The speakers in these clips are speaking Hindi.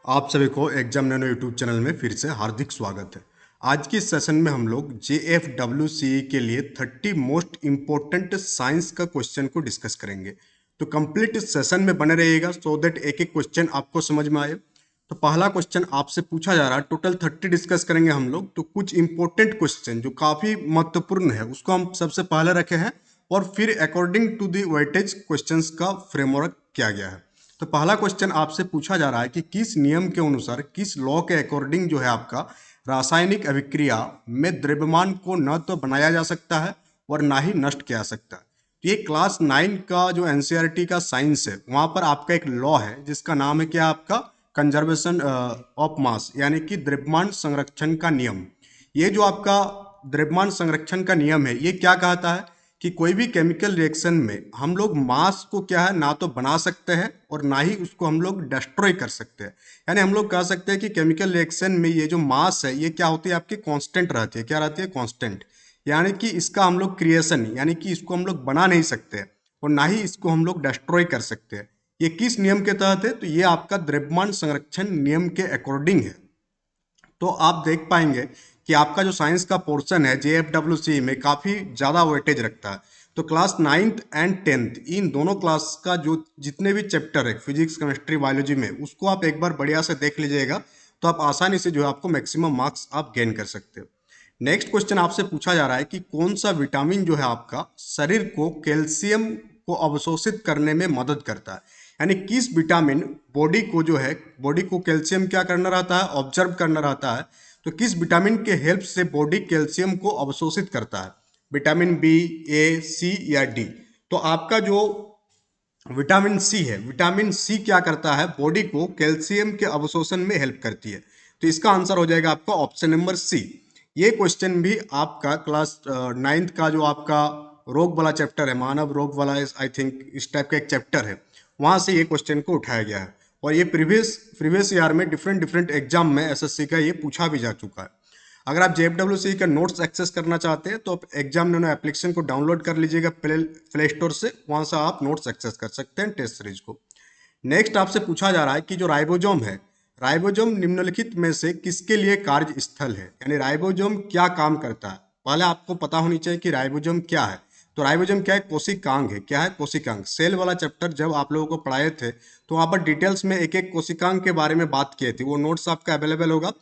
आप सभी को एग्जाम नैनो यूट्यूब चैनल में फिर से हार्दिक स्वागत है। आज की सेशन में हम लोग JFWCE के लिए 30 मोस्ट इम्पोर्टेंट साइंस का क्वेश्चन को डिस्कस करेंगे। तो कंप्लीट सेशन में बने रहिएगा सो दैट एक एक क्वेश्चन आपको समझ में आए। तो पहला क्वेश्चन आपसे पूछा जा रहा है, टोटल 30 डिस्कस करेंगे हम लोग। तो कुछ इंपॉर्टेंट क्वेश्चन जो काफी महत्वपूर्ण है उसको हम सबसे पहले रखे हैं और फिर according to the weightage questions का फ्रेमवर्क किया गया है। तो पहला क्वेश्चन आपसे पूछा जा रहा है कि किस नियम के अनुसार, किस लॉ के अकॉर्डिंग जो है आपका रासायनिक अभिक्रिया में द्रव्यमान को न तो बनाया जा सकता है और ना ही नष्ट किया जा सकता है। तो ये क्लास 9 का जो एनसीईआरटी का साइंस है वहां पर आपका एक लॉ है जिसका नाम है क्या, आपका कंजर्वेशन ऑफ मास, यानी कि द्रव्यमान संरक्षण का नियम। ये जो आपका द्रव्यमान संरक्षण का नियम है ये क्या कहता है कि कोई भी केमिकल रिएक्शन में हम लोग मास को क्या है ना तो बना सकते हैं और ना ही उसको हम लोग डिस्ट्रॉय कर सकते हैं। यानी हम लोग कह सकते हैं कि केमिकल रिएक्शन में ये जो मास है ये क्या होती है, आपकी कांस्टेंट रहती है। क्या रहती है? कांस्टेंट। यानी कि इसका हम लोग क्रिएशन, यानी कि इसको हम लोग बना नहीं सकते और ना ही इसको हम लोग डिस्ट्रॉय कर सकते हैं। ये किस नियम के तहत है? तो ये आपका द्रव्यमान संरक्षण नियम के अकॉर्डिंग है। तो आप देख पाएंगे कि आपका जो साइंस का पोर्शन है JFWC में काफ़ी ज़्यादा वेटेज रखता है। तो क्लास 9th एंड 10th इन दोनों क्लास का जो जितने भी चैप्टर है फिजिक्स, केमिस्ट्री, बायोलॉजी में, उसको आप एक बार बढ़िया से देख लीजिएगा तो आप आसानी से जो है आपको मैक्सिमम मार्क्स आप गेन कर सकते हो। नेक्स्ट क्वेश्चन आपसे पूछा जा रहा है कि कौन सा विटामिन जो है आपका शरीर को कैल्शियम को अवशोषित करने में मदद करता है। यानी किस विटामिन बॉडी को जो है, बॉडी को कैल्शियम क्या करना रहता है, ऑब्जर्व करना रहता है। तो किस विटामिन के हेल्प से बॉडी कैल्शियम को अवशोषित करता है? विटामिन बी, ए, सी या डी? तो आपका जो विटामिन सी है, विटामिन सी क्या करता है, बॉडी को कैल्शियम के अवशोषण में हेल्प करती है। तो इसका आंसर हो जाएगा आपका ऑप्शन नंबर सी। ये क्वेश्चन भी आपका क्लास 9th का जो आपका रोग वाला चैप्टर है, मानव रोग वाला, आई थिंक इस टाइप का एक चैप्टर है, वहां से ये क्वेश्चन को उठाया गया है। और ये प्रीवियस ईयर में डिफरेंट डिफरेंट एग्जाम में एसएससी का ये पूछा भी जा चुका है। अगर आप JFWC का नोट्स एक्सेस करना चाहते हैं तो आप एग्जाम नैनो एप्लीकेशन को डाउनलोड कर लीजिएगा प्ले स्टोर से, वहां से आप नोट्स एक्सेस कर सकते हैं टेस्ट सीरीज को। नेक्स्ट आपसे पूछा जा रहा है कि जो राइबोसोम है, राइबोसोम निम्नलिखित में से किसके लिए कार्य स्थल है? यानी राइबोसोम क्या काम करता है? पहले आपको पता होनी चाहिए कि राइबोसोम क्या है। तो राइबोसोम क्या है? कोशिकांग है। क्या है? कोशिकांग। सेल वाला चैप्टर जब आप लोगों को पढ़ाए थे तो वहां पर डिटेल्स में एक एक कोशिकांग के बारे में बात किए थे। वो नोट्स आपका अवेलेबल होगा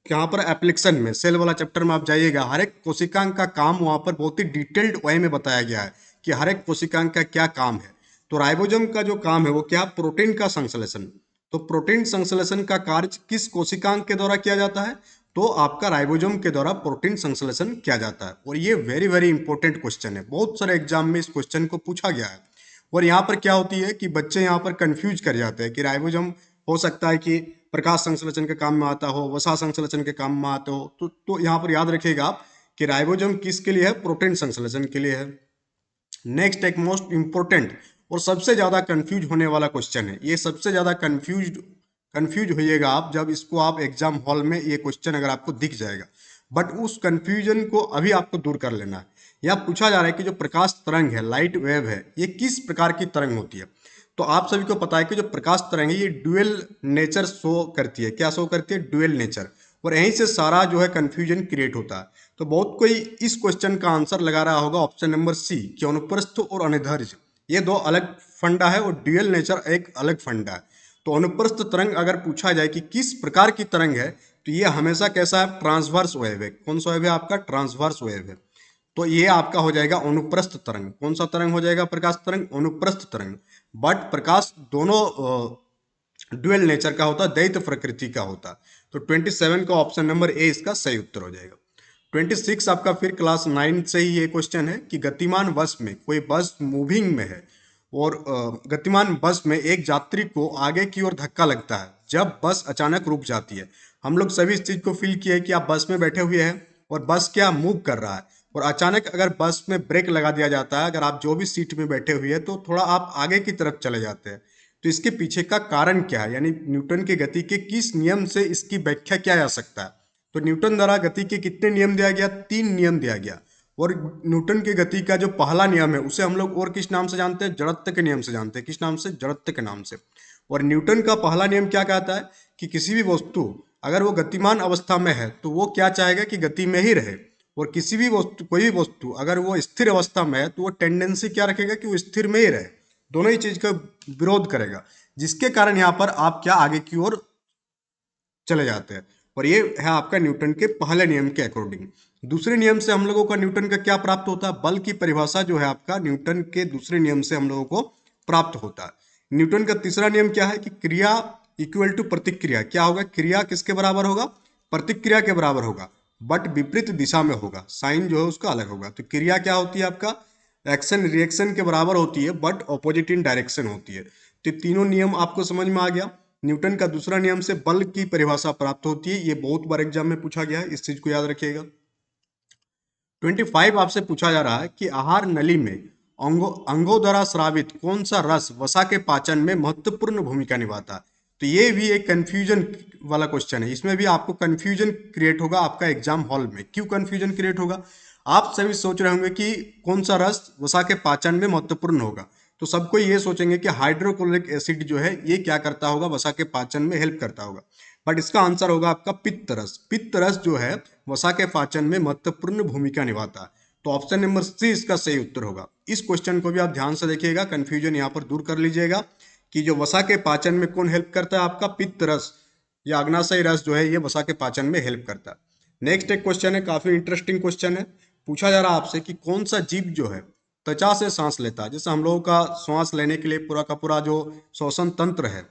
यहाँ पर एप्लीकेशन में, सेल वाला चैप्टर में आप जाइएगा, हर एक कोशिकांग का काम वहां पर बहुत ही डिटेल्ड वे में बताया गया है कि हर एक कोशिकांग का क्या काम है। तो राइबोसोम का जो काम है वो क्या? प्रोटीन का संश्लेषण। तो प्रोटीन संश्लेषण का कार्य किस कोशिकांग के द्वारा किया जाता है? तो आपका राइबोसोम के द्वारा प्रोटीन संश्लेषण किया जाता है। और ये वेरी वेरी इंपॉर्टेंट क्वेश्चन है, बहुत सारे एग्जाम में इस क्वेश्चन को पूछा गया है। और यहाँ पर क्या होती है कि बच्चे यहाँ पर कंफ्यूज कर जाते हैं कि राइबोसोम हो सकता है कि प्रकाश संश्लेषण के काम में आता हो, वसा संश्लेषण के काम में आता हो। तो यहाँ पर याद रखिएगा आप कि राइबोसोम किसके लिए है? प्रोटीन संश्लेषण के लिए है। नेक्स्ट एक मोस्ट इंपोर्टेंट और सबसे ज्यादा कंफ्यूज होने वाला क्वेश्चन है। ये सबसे ज्यादा कंफ्यूज होइएगा आप जब इसको आप एग्जाम हॉल में ये क्वेश्चन अगर आपको दिख जाएगा, बट उस कंफ्यूजन को अभी आपको दूर कर लेना है। यह पूछा जा रहा है कि जो प्रकाश तरंग है, लाइट वेव है, ये किस प्रकार की तरंग होती है? तो आप सभी को पता है कि जो प्रकाश तरंग है ये ड्यूअल नेचर शो करती है। क्या शो करती है? Dual nature. और यहीं से सारा जो है कंफ्यूजन क्रिएट होता है। तो बहुत कोई इस क्वेश्चन का आंसर लगा रहा होगा ऑप्शन नंबर सी कि अनुप्रस्थ और अनिर्धारित ये दो अलग फंडा है और ड्यूअल नेचर एक अलग फंडा है। तो अनुप्रस्थ तरंग अगर पूछा जाए कि किस प्रकार की तरंग है तो ये हमेशा कैसा है? ट्रांसवर्स वेव है। कौन सा वेव है? आपका ट्रांसवर्स वेव है। तो ये आपका हो जाएगा अनुप्रस्थ तरंग। कौन सा तरंग हो जाएगा? प्रकाश तरंग, अनुप्रस्थ तरंग। बट प्रकाश दोनों ड्यूअल नेचर का होता है, द्वैत प्रकृति का होता है। तो 27 का ऑप्शन नंबर ए इसका सही उत्तर हो जाएगा। 26 आपका फिर क्लास 9 से ही ये क्वेश्चन है कि गतिमान बस में, कोई बस मूविंग में है और गतिमान बस में एक यात्री को आगे की ओर धक्का लगता है जब बस अचानक रुक जाती है। हम लोग सभी इस चीज को फील किए कि आप बस में बैठे हुए हैं और बस क्या मूव कर रहा है और अचानक अगर बस में ब्रेक लगा दिया जाता है, अगर आप जो भी सीट में बैठे हुए हैं तो थोड़ा आप आगे की तरफ चले जाते हैं। तो इसके पीछे का कारण क्या है? यानी न्यूटन के गति के किस नियम से इसकी व्याख्या किया जा सकता है? तो न्यूटन द्वारा गति के कितने नियम दिया गया? 3 नियम दिया गया। और न्यूटन के गति का जो पहला नियम है उसे हम लोग और किस नाम से जानते हैं? जड़त्व के नियम से जानते हैं। किस नाम से? जड़त्व के नाम से। और न्यूटन का पहला नियम क्या कहता है कि किसी भी वस्तु अगर वो गतिमान अवस्था में है तो वो क्या चाहेगा कि गति में ही रहे, और किसी भी वस्तु कोई भी वस्तु अगर वो स्थिर अवस्था में है तो वो टेंडेंसी क्या रखेगा कि वो स्थिर में ही रहे, दोनों ही चीज का विरोध करेगा, जिसके कारण यहाँ पर आप क्या आगे की ओर चले जाते हैं। और ये है आपका न्यूटन के पहले नियम के अकॉर्डिंग। दूसरे नियम से हम लोगों का न्यूटन का क्या प्राप्त होता है, बल की परिभाषा जो है आपका न्यूटन के दूसरे नियम से हम लोगों को प्राप्त होता है। न्यूटन का तीसरा नियम क्या है कि क्रिया इक्वल टू प्रतिक्रिया। क्या होगा, क्रिया किसके बराबर होगा, प्रतिक्रिया के बराबर होगा, बट विपरीत दिशा में होगा, साइन जो है उसका अलग होगा। तो क्रिया क्या होती है आपका, एक्शन रिएक्शन के बराबर होती है बट ऑपोजिट इन डायरेक्शन होती है। तो तीनों नियम आपको समझ में आ गया। न्यूटन का दूसरा नियम से बल की परिभाषा प्राप्त होती है, ये बहुत बार एग्जाम में पूछा गया है, इस चीज को याद रखिएगा। 25 आपसे पूछा जा रहा है कि आहार नली में अंगों द्वारा स्रावित कौन सा रस वसा के पाचन में महत्वपूर्ण भूमिका निभाता है। तो ये भी एक कंफ्यूजन वाला क्वेश्चन है, इसमें भी आपको कंफ्यूजन क्रिएट होगा आपका एग्जाम हॉल में। क्यों कंफ्यूजन क्रिएट होगा, आप सभी सोच रहे होंगे कि कौन सा रस वसा के पाचन में महत्वपूर्ण होगा, तो सबको ये सोचेंगे कि हाइड्रोक्लोरिक एसिड जो है ये क्या करता होगा, वसा के पाचन में हेल्प करता होगा, बट इसका आंसर होगा आपका पित्त रस। पित्त रस जो है वसा के पाचन में महत्वपूर्ण भूमिका निभाता है। तो ऑप्शन नंबर सी इसका सही उत्तर होगा। इस क्वेश्चन को भी आप ध्यान से देखिएगा, कंफ्यूजन यहाँ पर दूर कर लीजिएगा कि जो वसा के पाचन में कौन हेल्प करता है, आपका पित्त रस या अग्नाशय रस जो है ये वसा के पाचन में हेल्प करता है। नेक्स्ट एक क्वेश्चन है, काफी इंटरेस्टिंग क्वेश्चन है। पूछा जा रहा है आपसे कि कौन सा जीव जो है त्वचा से सांस लेता है। जैसे हम लोगों का श्वास लेने के लिए पूरा का पूरा जो श्वसन तंत्र है,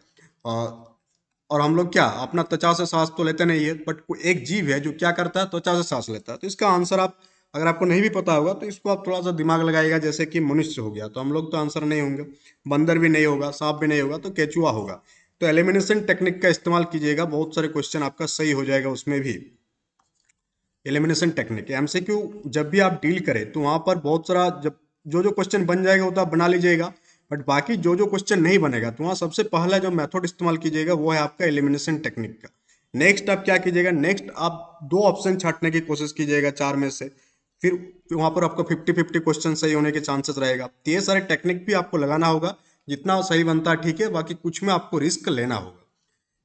और हम लोग क्या अपना त्वचा से सांस तो लेते नहीं है, बट कोई एक जीव है जो क्या करता है, त्वचा से सांस लेता है। तो इसका आंसर आप अगर आपको नहीं भी पता होगा तो इसको आप थोड़ा सा दिमाग लगाइएगा। जैसे कि मनुष्य हो गया तो हम लोग तो आंसर नहीं होंगे, बंदर भी नहीं होगा, सांप भी नहीं होगा, तो केचुआ होगा। तो एलिमिनेशन टेक्निक का इस्तेमाल कीजिएगा, बहुत सारे क्वेश्चन आपका सही हो जाएगा उसमें भी। एलिमिनेशन टेक्निक एमसीक्यू जब भी आप डील करें तो वहां पर बहुत सारा जब जो जो क्वेश्चन बन जाएगा वो तो आप बना लीजिएगा, बट बाकी जो जो क्वेश्चन नहीं बनेगा तो वहाँ सबसे पहला जो मेथड इस्तेमाल कीजिएगा वो है आपका एलिमिनेशन टेक्निक का। नेक्स्ट आप क्या कीजिएगा, नेक्स्ट आप दो ऑप्शन छांटने की कोशिश कीजिएगा चार में से, फिर वहां पर आपको 50-50 क्वेश्चन सही होने के चांसेस रहेगा। तो ये सारे टेक्निक भी आपको लगाना होगा, जितना सही बनता है ठीक है, बाकी कुछ में आपको रिस्क लेना होगा।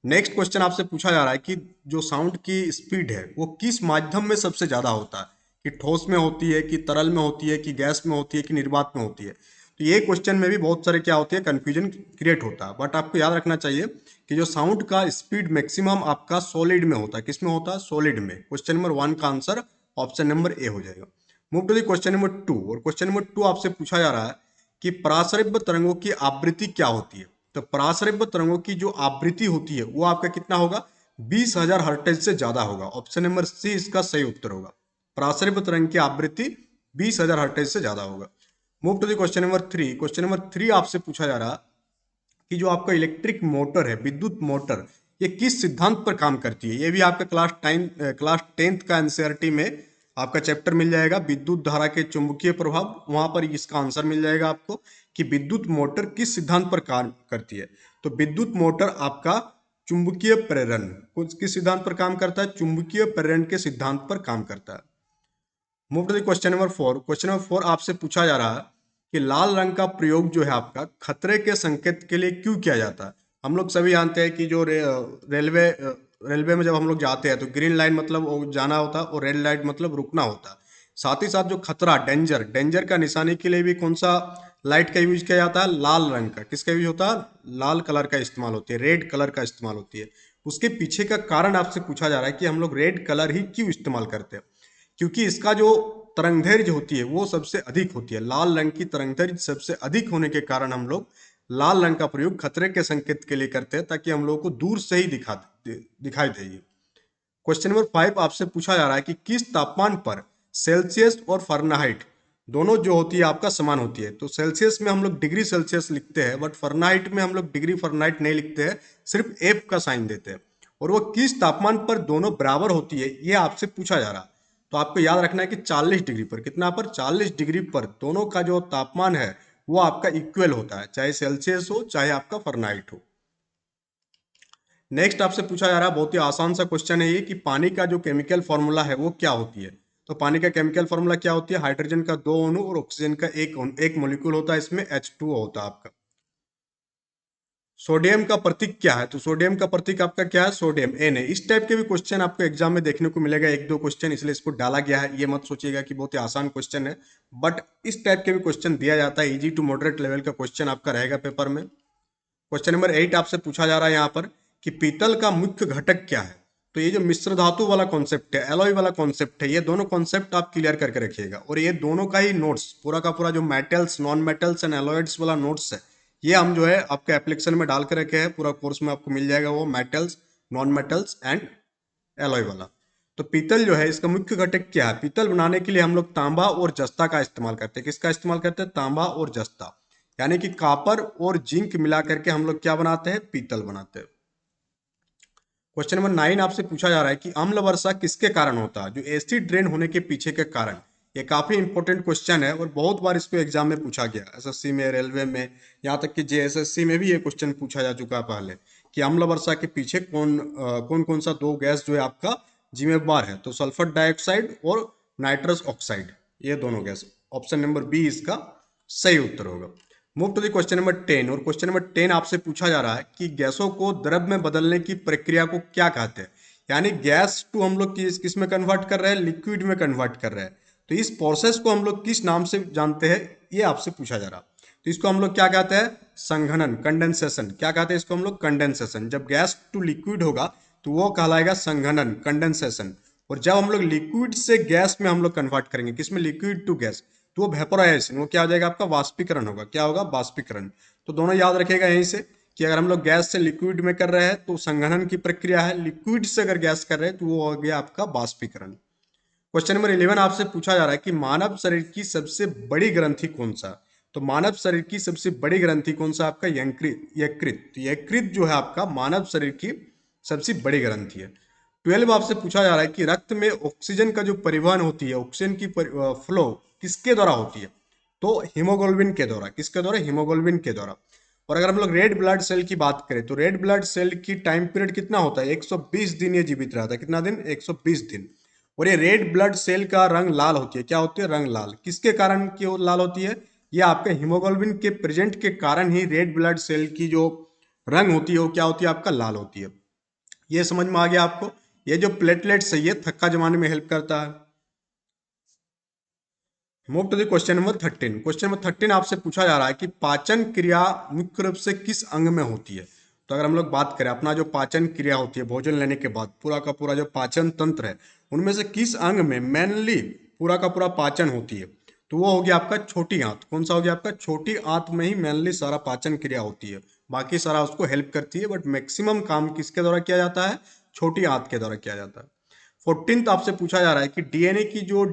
नेक्स्ट क्वेश्चन आपसे पूछा जा रहा है कि जो साउंड की स्पीड है वो किस माध्यम में सबसे ज्यादा होता है, कि ठोस में होती है, कि तरल में होती है, कि गैस में होती है, कि निर्वात में होती है। तो ये क्वेश्चन में भी बहुत सारे क्या होते हैं, कंफ्यूजन क्रिएट होता है, बट आपको याद रखना चाहिए कि जो साउंड का स्पीड मैक्सिमम आपका सॉलिड में होता है। किस में होता है, सॉलिड में। क्वेश्चन नंबर 1 का आंसर ऑप्शन नंबर ए हो जाएगा। Move to the question number 2, और क्वेश्चन नंबर 2 आपसे पूछा जा रहा है कि पराश्रव्य तरंगों की आवृत्ति क्या होती है। तो पराश्रव्य तरंगों की जो आवृत्ति होती है वो आपका कितना होगा, 20,000 हर्ट्ज से ज्यादा होगा। ऑप्शन नंबर सी इसका सही उत्तर होगा। पराश्रव्य तरंग की आवृत्ति 20,000 हर्ट्ज से ज्यादा होगा। Move to the question number 3। Question number 3 आपसे पूछा जा रहा कि जो आपका इलेक्ट्रिक मोटर है, विद्युत मोटर, ये किस सिद्धांत पर काम करती है। ये भी आपका क्लास 10th का एनसीईआरटी में आपका चैप्टर मिल जाएगा, विद्युत धारा के चुंबकीय प्रभाव। वहां पर इसका आंसर मिल जाएगा आपको कि विद्युत मोटर किस सिद्धांत पर काम करती है। तो विद्युत मोटर आपका चुंबकीय प्रेरण किस सिद्धांत पर काम करता है, चुंबकीय प्रेरण के सिद्धांत पर काम करता है। Move to the question number 4। Question number 4 आपसे पूछा जा रहा है कि लाल रंग का प्रयोग जो है आपका खतरे के संकेत के लिए क्यों किया जाता है। हम लोग सभी जानते हैं कि जो रेलवे में जब हम लोग जाते हैं तो ग्रीन लाइन मतलब जाना होता है और रेड लाइट मतलब रुकना होता है। साथ ही साथ जो खतरा, डेंजर, डेंजर का निशानी के लिए भी कौन सा लाइट का यूज किया जाता है, लाल रंग का। किसका यूज होता है, लाल कलर का इस्तेमाल होती है, रेड कलर का इस्तेमाल होती है। उसके पीछे का कारण आपसे पूछा जा रहा है कि हम लोग रेड कलर ही क्यों इस्तेमाल करते हैं। क्योंकि इसका जो तरंगदैर्घ्य होती है वो सबसे अधिक होती है। लाल रंग की तरंगदैर्घ्य सबसे अधिक होने के कारण हम लोग लाल रंग का प्रयोग खतरे के संकेत के लिए करते हैं, ताकि हम लोगों को दूर से ही दिखाई दे। क्वेश्चन नंबर 5 आपसे पूछा जा रहा है कि किस तापमान पर सेल्सियस और फahrenheit दोनों जो होती है आपका समान होती है। तो सेल्सियस में हम लोग डिग्री सेल्सियस लिखते हैं, बट फahrenheit में हम लोग डिग्री फahrenheit नहीं लिखते हैं, सिर्फ एफ का साइन देते हैं। और वो किस तापमान पर दोनों बराबर होती है ये आपसे पूछा जा रहा है। तो आपको याद रखना है कि 40 डिग्री पर, कितना पर, 40 डिग्री पर दोनों का जो तापमान है वो आपका इक्वल होता है, चाहे सेल्सियस हो चाहे आपका फahrenheit हो। नेक्स्ट आपसे पूछा जा रहा है, बहुत ही आसान सा क्वेश्चन है ये, कि पानी का जो केमिकल फॉर्मूला है वो क्या होती है। तो पानी का केमिकल फॉर्मूला क्या होती है, हाइड्रोजन का 2 अणु और ऑक्सीजन का एक मॉलिक्यूल होता है, इसमें H2O होता है आपका। सोडियम का प्रतीक क्या है? तो सोडियम का प्रतीक आपका क्या है? सोडियम, एन है। इस टाइप के भी क्वेश्चन आपको एग्जाम में देखने को मिलेगा, एक दो क्वेश्चन, इसलिए इसको डाला गया है। ये मत सोचिएगा कि बहुत ही आसान क्वेश्चन है, बट इस टाइप के भी क्वेश्चन दिया जाता है। इजी टू मॉडरेट लेवल का क्वेश्चन आपका रहेगा पेपर में। क्वेश्चन नंबर 8 आपसे पूछा जा रहा है यहाँ पर कि पीतल का मुख्य घटक क्या है? तो ये जो मिश्र धातु वाला कॉन्सेप्ट है, एलॉय वाला कॉन्सेप्ट है, ये दोनों कॉन्सेप्ट आप क्लियर करके रखिएगा। और ये दोनों का ही नोट्स, पूरा का पूरा जो मेटल्स, नॉन मेटल्स एंड एलॉयड्स वाला नोट्स है, ये हम जो है आपके एप्लीकेशन में डाल के रखे हैं। पूरा कोर्स में आपको मिल जाएगा वो, metals, non metals and alloy वाला। तो पीतल जो है, इसका मुख्य घटक क्या है? पीतल बनाने के लिए हम लोग तांबा और जस्ता का इस्तेमाल करते हैं। किसका इस्तेमाल करते हैं? तांबा और जस्ता, यानी कि कॉपर और जिंक मिला करके हम लोग क्या बनाते हैं? पीतल बनाते हैं। क्वेश्चन नंबर 9 आपसे पूछा जा रहा है कि अम्ल वर्षा किसके कारण होता है? जो एसिड ड्रेन होने के पीछे के कारण। ये काफी इंपॉर्टेंट क्वेश्चन है और बहुत बार इसको एग्जाम में पूछा गया, एसएससी में, रेलवे में, यहाँ तक कि जेएसएससी में भी ये क्वेश्चन पूछा जा चुका है पहले, कि अम्ल वर्षा के पीछे कौन कौन सा दो गैस जो है आपका जिम्मेवार है? तो सल्फर डाइऑक्साइड और नाइट्रस ऑक्साइड, ये दोनों गैस। ऑप्शन नंबर बी इसका सही उत्तर होगा। Move to the question number 10। और क्वेश्चन नंबर 10 आपसे पूछा जा रहा है कि गैसों को द्रव में बदलने की प्रक्रिया को क्या कहते हैं? यानी गैस टू हम लोग किस में कन्वर्ट कर रहे हैं? लिक्विड में कन्वर्ट कर रहे हैं। तो इस प्रोसेस को हम लोग किस नाम से जानते हैं, ये आपसे पूछा जा रहा है। तो इसको हम लोग क्या कहते हैं? संघनन, कंडेंसेशन। क्या कहते हैं इसको हम लोग? कंडेंसेशन। जब गैस टू लिक्विड होगा तो वो कहलाएगा संघनन, कंडेंसेशन। और जब हम लोग लिक्विड से गैस में हम लोग कन्वर्ट करेंगे, किसमें? लिक्विड टू गैस, तो वो वेपोराइजेशन, वो क्या हो जाएगा आपका? वाष्पीकरण होगा। क्या होगा? वाष्पीकरण। तो दोनों याद रखिएगा यहीं से, कि अगर हम लोग गैस से लिक्विड में कर रहे हैं तो संघनन की प्रक्रिया है, लिक्विड से अगर गैस कर रहे हैं तो वो हो गया आपका वाष्पीकरण। क्वेश्चन नंबर 11 आपसे पूछा जा रहा है कि मानव शरीर की सबसे बड़ी ग्रंथि कौन सा? तो मानव शरीर की सबसे बड़ी ग्रंथि कौन सा? आपका यकृत। यकृत, तो यकृत जो है आपका मानव शरीर की सबसे बड़ी ग्रंथि है। 12 आपसे पूछा जा रहा है कि रक्त में ऑक्सीजन का जो परिवहन होती है, ऑक्सीजन की फ्लो किसके द्वारा होती है? तो हीमोग्लोबिन के द्वारा। किसके द्वारा? हीमोग्लोबिन के द्वारा। और अगर हम लोग रेड ब्लड सेल की बात करें तो रेड ब्लड सेल की टाइम पीरियड कितना होता है? 120 दिन ये जीवित रहता है। कितना दिन? 120 दिन। और ये रेड ब्लड सेल का रंग लाल होती है। क्या होती है? रंग लाल। किसके कारण क्यों लाल होती है? ये आपके हीमोग्लोबिन के प्रेजेंट के कारण ही रेड ब्लड सेल की जो रंग होती है वो क्या होती है? आपका लाल होती है। ये समझ में आ गया आपको? ये जो प्लेटलेट्स है ये थक्का जमाने में हेल्प करता है। Move to the question number 13। Question number 13 आपसे पूछा जा रहा है कि पाचन क्रिया मुख्य रूप से किस अंग में होती है? तो अगर हम लोग बात करें अपना जो पाचन क्रिया होती है भोजन लेने के बाद, पूरा का पूरा जो पाचन तंत्र है, उनमें से किस अंग में मेनली पूरा का पूरा पाचन होती है? तो वो हो गया आपका छोटी आंत। कौन सा हो गया आपका? छोटी आंत में ही मेनली सारा पाचन क्रिया होती है। बाकी सारा उसको हेल्प करती है, बट मैक्सिमम काम किसके द्वारा किया जाता है? छोटी आंत के द्वारा किया जाता है। 14th आपसे पूछा जा रहा है कि डीएनए की जो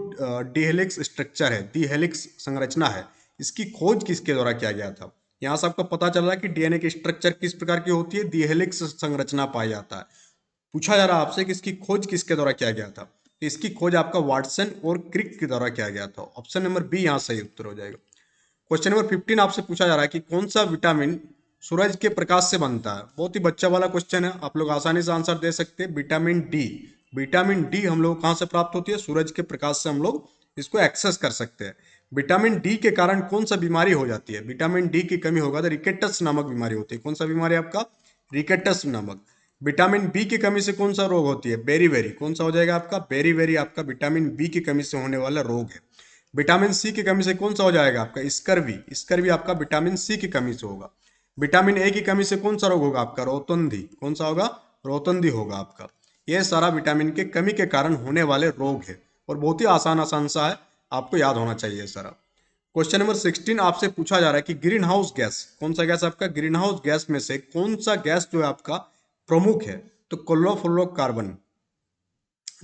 डीहेलिक्स स्ट्रक्चर है, डीहेलिक्स संरचना है, इसकी खोज किसके द्वारा किया गया था? यहां से आपको पता चल रहा है कि डीएनए की स्ट्रक्चर किस प्रकार की होती है? डीहेलिक्स संरचना पाया जाता है। पूछा जा रहा है आपसे कि इसकी खोज किसके द्वारा किया गया था? तो इसकी खोज आपका वाटसन और क्रिक के द्वारा किया गया था। ऑप्शन नंबर बी यहाँ सही उत्तर हो जाएगा। क्वेश्चन नंबर 15 आपसे पूछा जा रहा है कि कौन सा विटामिन सूरज के प्रकाश से बनता है? बहुत ही बच्चा वाला क्वेश्चन है, आप लोग आसानी से आंसर दे सकते हैं। Vitamin D. विटामिन डी हम लोग कहाँ से प्राप्त होती है? सूरज के प्रकाश से हम लोग इसको एक्सेस कर सकते हैं। विटामिन डी के कारण कौन सा बीमारी हो जाती है? विटामिन डी की कमी होगा तो रिकेटस नामक बीमारी होती है। कौन सा बीमारी आपका? रिकेटस नामक। विटामिन बी की कमी से कौन सा रोग होती है? बेरीबेरी। कौन सा हो जाएगा आपका? बेरीबेरी आपका विटामिन बी की कमी से होने वाला रोग है। विटामिन सी की कमी से कौन सा हो जाएगा आपका? स्कर्वी। स्कर्वी आपका विटामिन सी की कमी से होगा। विटामिन ए की कमी से कौन सा रोग होगा आपका? रोतंधी। कौन सा होगा? रोतंधी होगा आपका। ये सारा विटामिन के कमी के कारण होने वाले रोग है और बहुत ही आसान आसान सा है, आपको याद होना चाहिए सारा। क्वेश्चन नंबर 16 आपसे पूछा जा रहा है कि ग्रीन हाउस गैस, कौन सा गैस आपका? ग्रीन हाउस गैस में से कौन सा गैस जो है आपका प्रमुख है? तो chlorofluorocarbon.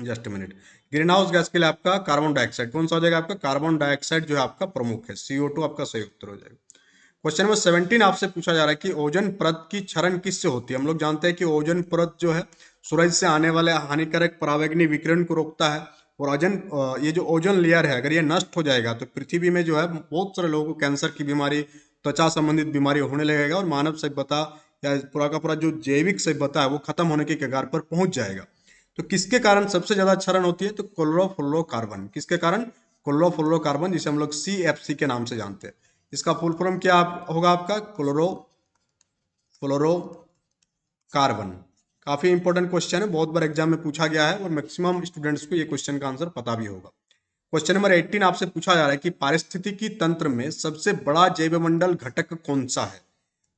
Just minute. Green house gas के लिए आपका कार्बन डाइऑक्साइड। कौन सा हो जाएगा आपका? कार्बन डाइऑक्साइड जो है आपका प्रमुख है। CO2 आपका सही उत्तर हो जाएगा। क्वेश्चन नंबर 17 आपसे पूछा जा रहा है कि ओजोन परत की क्षरण किससे होती है? हम लोग जानते हैं कि ओजोन परत जो है सूरज से आने वाले हानिकारक परावैंगनी विकिरण को रोकता है। और ओजोन, ये जो ओजोन लेयर है, अगर ये नष्ट हो जाएगा तो पृथ्वी में जो है बहुत सारे लोगों को कैंसर की बीमारी, त्वचा संबंधित बीमारी होने लगेगा और मानव सभ्यता या पूरा का पूरा जो जैविक सभ्यता है वो खत्म होने के कगार पर पहुंच जाएगा। तो किसके कारण सबसे ज्यादा क्षरण होती है? तो क्लोरोफ्लोरोकार्बन। किसके कारण? क्लोरोफ्लोरोकार्बन, जिसे हम लोग CFC के नाम से जानते हैं। इसका फुल फॉर्म क्या होगा आपका? Chloro fluorocarbon. काफी इंपॉर्टेंट क्वेश्चन है, बहुत बार एग्जाम में पूछा गया है और मैक्सिमम स्टूडेंट्स को ये क्वेश्चन का आंसर पता भी होगा। क्वेश्चन नंबर 18 आपसे पूछा जा रहा है कि पारिस्थितिकी तंत्र में सबसे बड़ा जैवमंडल घटक कौन सा है।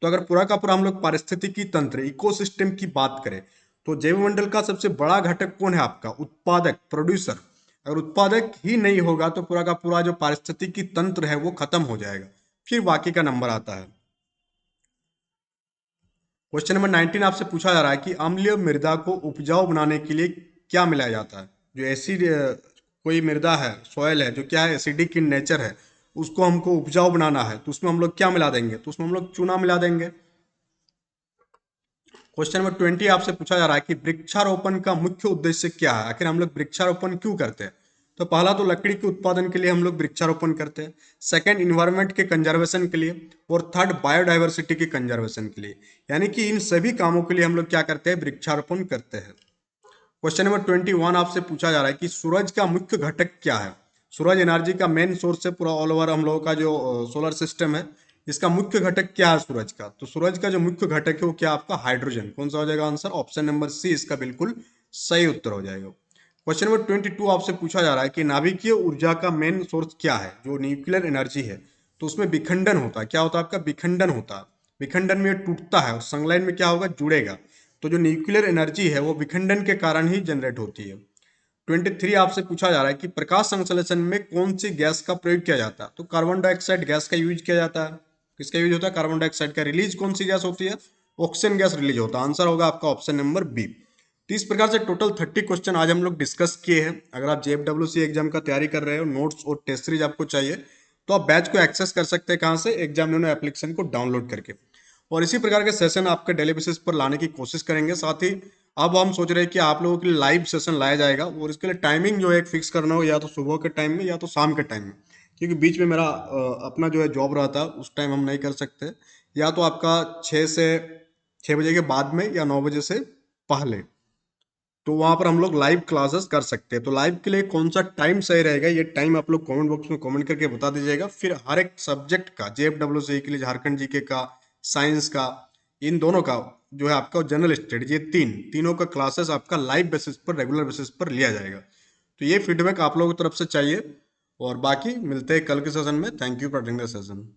तो अगर पूरा का पूरा हम लोग पारिस्थितिकी तंत्र इकोसिस्टम की बात करें तो जैवमंडल का सबसे बड़ा घटक कौन है आपका, उत्पादक, प्रोड्यूसर। अगर उत्पादक ही नहीं होगा तो पूरा का पूरा जो पारिस्थितिकी तंत्र है वो खत्म हो जाएगा, फिर बाकी का नंबर आता है। क्वेश्चन नंबर 19 आपसे पूछा जा रहा है कि अम्लीय मृदा को उपजाऊ बनाने के लिए क्या मिलाया जाता है। जो एसिड कोई मृदा है, सॉयल है, जो क्या है एसिडिक इन नेचर है, उसको हमको उपजाऊ बनाना है तो उसमें हम लोग क्या मिला देंगे, तो उसमें हम लोग चूना मिला देंगे। क्वेश्चन नंबर 20 आपसे पूछा जा रहा है कि वृक्षारोपण का मुख्य उद्देश्य क्या है, आखिर हम लोग वृक्षारोपण क्यों करते हैं। तो पहला तो लकड़ी के उत्पादन के लिए हम लोग वृक्षारोपण करते हैं, सेकंड इन्वायरमेंट के कंजर्वेशन के लिए, और थर्ड बायोडाइवर्सिटी के कंजर्वेशन के लिए। यानी कि इन सभी कामों के लिए हम लोग क्या करते हैं, वृक्षारोपण करते हैं। क्वेश्चन नंबर 21 आपसे पूछा जा रहा है कि सूरज का मुख्य घटक क्या है। सूरज एनर्जी का मेन सोर्स है पूरा ऑल ओवर हम लोगों का जो सोलर सिस्टम है, इसका मुख्य घटक क्या है सूरज का। तो सूरज का जो मुख्य घटक है वो क्या आपका हाइड्रोजन। कौन सा हो जाएगा आंसर, ऑप्शन नंबर सी इसका बिल्कुल सही उत्तर हो जाएगा। क्वेश्चन नंबर 22 आपसे पूछा जा रहा है कि नाभिकीय ऊर्जा का मेन सोर्स क्या है, जो न्यूक्लियर एनर्जी है। तो उसमें विखंडन होता है, क्या होता है आपका विखंडन होता है। विखंडन में ये टूटता है और संलयन में क्या होगा, जुड़ेगा। तो जो न्यूक्लियर एनर्जी है वो विखंडन के कारण ही जनरेट होती है। 23 आपसे पूछा जा रहा है कि प्रकाश संश्लेषण में कौन सी गैस का प्रयोग किया जाता है। तो कार्बन डाइऑक्साइड गैस का यूज किया जाता है। किसका यूज होता है, कार्बन डाइऑक्साइड का। रिलीज कौन सी गैस होती है, ऑक्सीजन गैस रिलीज होता है। आंसर होगा आपका ऑप्शन नंबर बी। तो इस प्रकार से टोटल 30 क्वेश्चन आज हम लोग डिस्कस किए हैं। अगर आप जेएफडब्ल्यूसी एग्जाम का तैयारी कर रहे हो, नोट्स और टेस्ट सीरीज आपको चाहिए तो आप बैच को एक्सेस कर सकते हैं, कहाँ से, एग्जामिनर एप्लीकेशन को डाउनलोड करके। और इसी प्रकार के सेशन आपके डेली बेसिस पर लाने की कोशिश करेंगे। साथ ही अब हम सोच रहे हैं कि आप लोगों के लिए लाइव सेशन लाया जाएगा और इसके लिए टाइमिंग जो है एक फिक्स करना हो, या तो सुबह के टाइम में या तो शाम के टाइम में, क्योंकि बीच में मेरा अपना जो है जॉब रहता है, उस टाइम हम नहीं कर सकते। या तो आपका 6 बजे के बाद में या 9 बजे से पहले, तो वहां पर हम लोग लाइव क्लासेस कर सकते हैं। तो लाइव के लिए कौन सा टाइम सही रहेगा, ये टाइम आप लोग कमेंट बॉक्स में कमेंट करके बता दीजिएगा। फिर हर एक सब्जेक्ट का, जेएफडब्ल्यूसी के लिए झारखंड जीके का, साइंस का, इन दोनों का जो है आपका जनरल स्टडीज, ये तीनों का क्लासेस आपका लाइव बेसिस पर, रेगुलर बेसिस पर लिया जाएगा। तो ये फीडबैक आप लोगों की तरफ से चाहिए। और बाकी मिलते हैं कल के सेशन में। Thank you for attending the session.